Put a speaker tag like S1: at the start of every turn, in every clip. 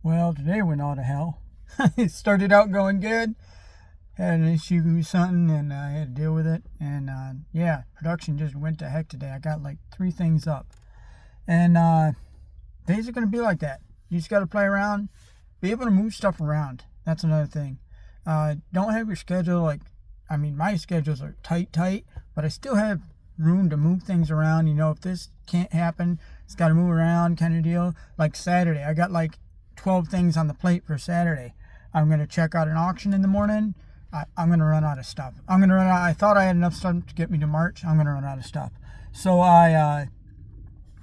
S1: Well, today went all to hell. It started out going good. Had an issue with something, and I had to deal with it. And yeah, production just went to heck today. I got like 3 things up, and days are gonna be like that. You just gotta play around, be able to move stuff around. That's another thing. Don't have your schedule my schedules are tight, but I still have room to move things around. If this can't happen, it's got to move around, kind of deal. Like Saturday, I got like 12 things on the plate for Saturday. I'm going to check out an auction in the morning. I'm going to run out of stuff. I thought I had enough stuff to get me to March. I'm going to run out of stuff. So I'm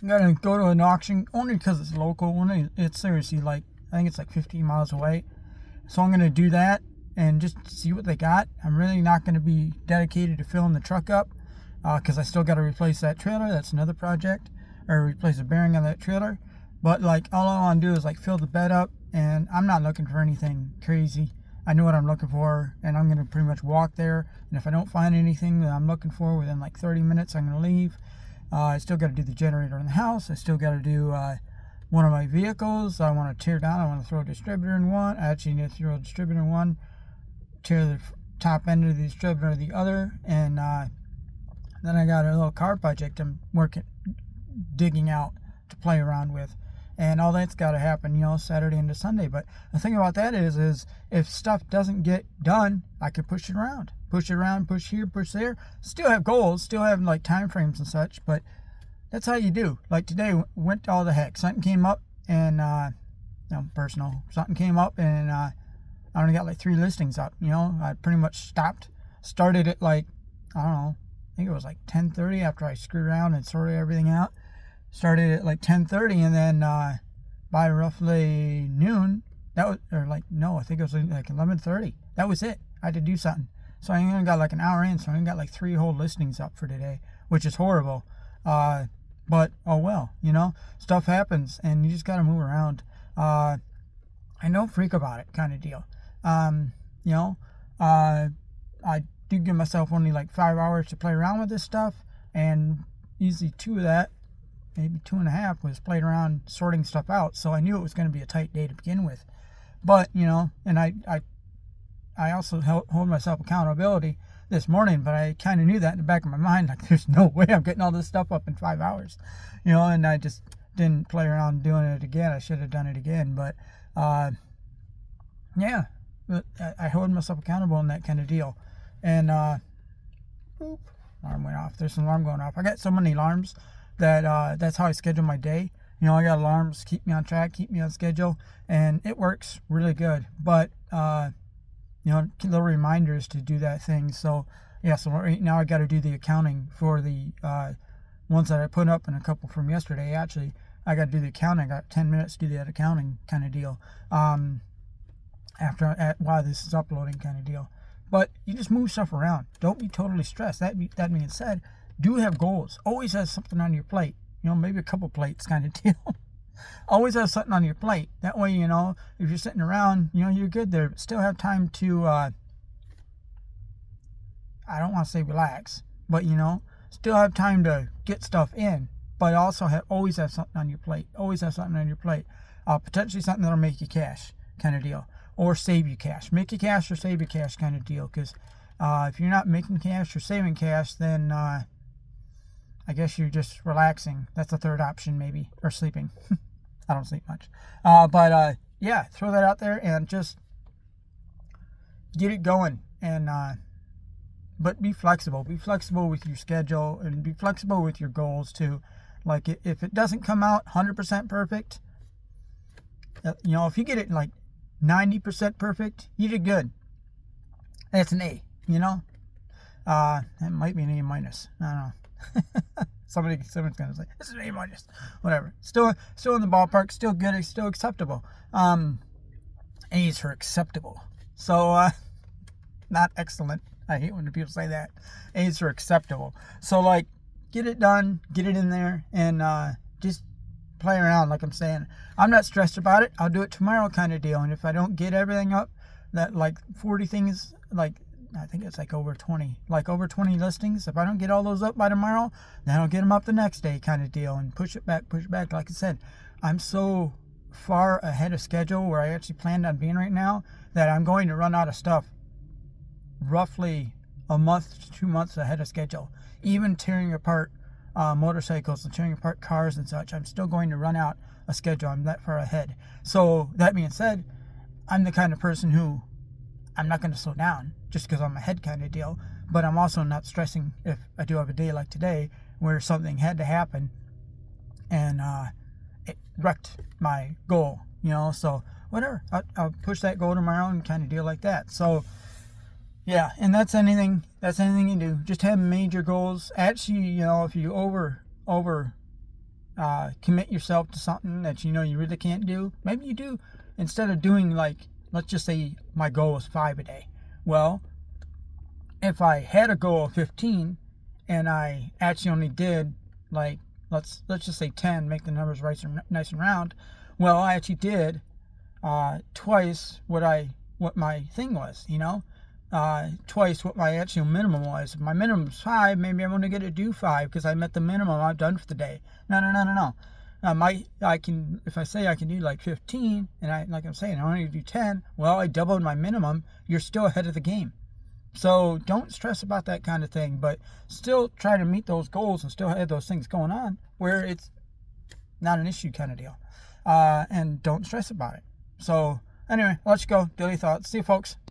S1: going to go to an auction only because it's local. It's seriously I think it's like 15 miles away. So I'm going to do that and just see what they got. I'm really not going to be dedicated to filling the truck up because I still got to replace that trailer. That's another project. Or replace a bearing on that trailer. But all I want to do is fill the bed up, and I'm not looking for anything crazy. I know what I'm looking for, and I'm going to pretty much walk there. And if I don't find anything that I'm looking for within 30 minutes, I'm going to leave. I still got to do the generator in the house. I still got to do one of my vehicles. I want to tear down. I want to throw a distributor in one. I actually need to throw a distributor in one, tear the top end of the distributor in the other, and then I got a little car project I'm digging out to play around with, and all that's got to happen Saturday into Sunday. But the thing about that is if stuff doesn't get done, I could push it around, push here, push there, still have goals, still have time frames and such. But that's how you do. Today went all the heck. Something came up, and personal something came up, and I only got 3 listings up. I pretty much started at I don't know, I think it was 10:30 after I screwed around and sorted everything out. Started at 10:30, and then by roughly noon, I think it was 11:30. That was it. I had to do something. So I only got an hour in, so I only got 3 whole listings up for today, which is horrible. But oh well, stuff happens, and you just got to move around. And don't freak about it, kind of deal. I do give myself only 5 hours to play around with this stuff, and easily 2 of that, maybe 2.5, was played around sorting stuff out. So I knew it was going to be a tight day to begin with. But and I also hold myself accountability this morning, but I kind of knew that in the back of my mind, there's no way I'm getting all this stuff up in 5 hours, and I just didn't play around doing it again. I should have done it again, but yeah, I hold myself accountable in that kind of deal. And boop, alarm went off. There's an alarm going off. I got so many alarms that that's how I schedule my day. I got alarms keep me on track, keep me on schedule, and it works really good. But little reminders to do that thing. So yeah, so right now I got to do the accounting for the ones that I put up and a couple from yesterday. Actually, I got to do the accounting. I got 10 minutes to do that accounting kind of deal. While this is uploading kind of deal. But you just move stuff around. Don't be totally stressed. That being said, do have goals. Always have something on your plate. Maybe a couple plates kind of deal. Always have something on your plate. That way, if you're sitting around, you're good there. Still have time to, I don't want to say relax, but, still have time to get stuff in. But also always have something on your plate. Always have something on your plate. Potentially something that'll make you cash kind of deal. Or save you cash. Make you cash or save you cash kind of deal. Because if you're not making cash or saving cash, then I guess you're just relaxing. That's the third option maybe. Or sleeping. I don't sleep much. But yeah, throw that out there and just get it going. And but be flexible. Be flexible with your schedule and be flexible with your goals too. If it doesn't come out 100% perfect, if you get it 90% perfect, you did good. That's an A, that might be an A minus. I don't know. Someone's gonna say this is an A minus. Whatever. Still in the ballpark. Still good. Still acceptable. A's for acceptable. So not excellent. I hate when people say that. A's for acceptable. So get it done. Get it in there, and just play around. Like I'm saying, I'm not stressed about it. I'll do it tomorrow kind of deal. And if I don't get everything up, that 40 things, I think it's over 20 listings, if I don't get all those up by tomorrow, then I'll get them up the next day kind of deal, and push it back. Like I said, I'm so far ahead of schedule where I actually planned on being right now, that I'm going to run out of stuff roughly a month to 2 months ahead of schedule. Even tearing apart motorcycles and tearing apart cars and such, I'm still going to run out a schedule. I'm that far ahead. So that being said, I'm the kind of person who I'm not going to slow down just because I'm ahead kind of deal, but I'm also not stressing if I do have a day like today where something had to happen and it wrecked my goal, so whatever, I'll push that goal tomorrow and kind of deal like that. So yeah, and that's anything you do. Just have major goals. Actually, if you over commit yourself to something that you really can't do, maybe you do, instead of doing, like, let's just say my goal was 5 a day. Well, if I had a goal of 15 and I actually only did, like, let's just say 10, make the numbers nice and round. Well, I actually did twice what my thing was, twice what my actual minimum was. If my minimum is 5, maybe I'm only going to do 5 because I met the minimum I'm done for the day. No. If I say I can do like 15, and like I'm saying, I only do 10, well, I doubled my minimum. You're still ahead of the game. So don't stress about that kind of thing, but still try to meet those goals and still have those things going on where it's not an issue kind of deal. And don't stress about it. So anyway, let's go. Daily thoughts. See you, folks.